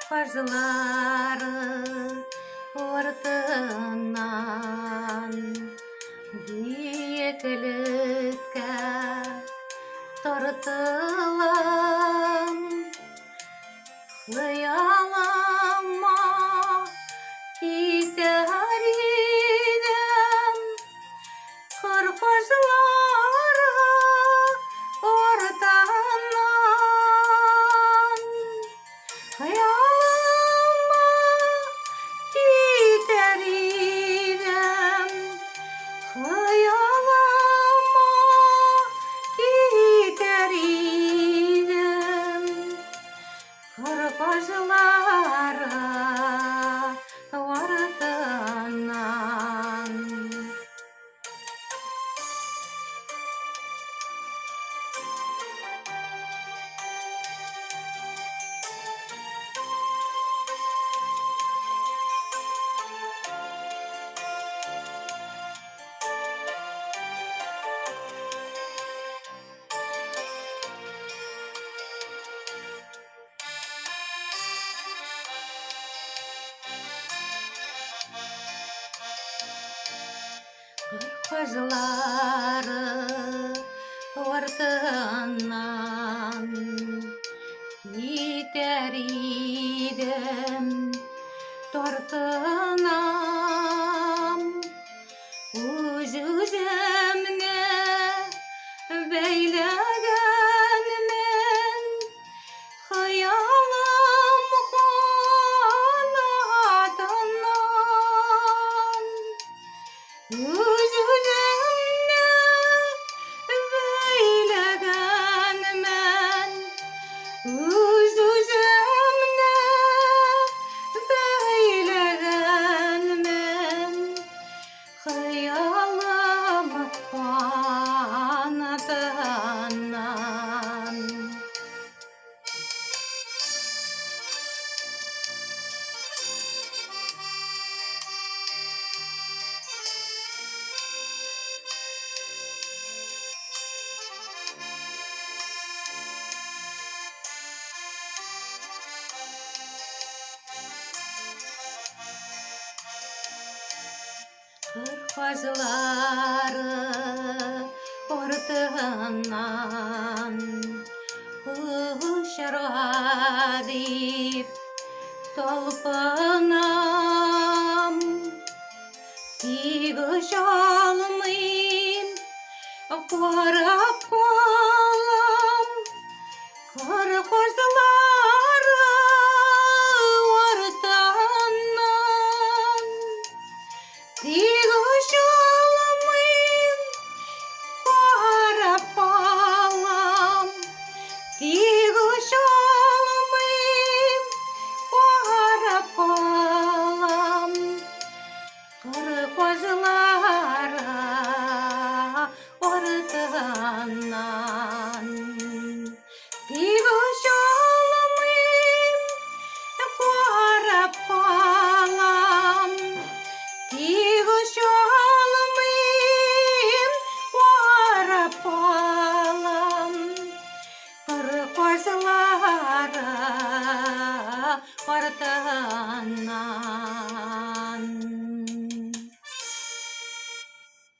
Kazıları ortadan büyüklükte tortulan kıyalama gider idem kırpızları ortadan kıyalama gider idem kıyalama gider idem kırpızları ortadan. Kızları ortadan gider idem tortunam uz üzemne beylegen men hayalim kanatından uz üzemne beylegen men uz üzemne beylegen men hayalim kanatından. Kırpızları ortadan uşarga deyip talpınam tigiş almayım karap kalam kırpızları ortadan tigiş almayım karap kalam tigiş almayım karap kalam kırpızları ortadan tigiş almayım karap kalam tigiş almayım karap kalam kırpızları ortadan.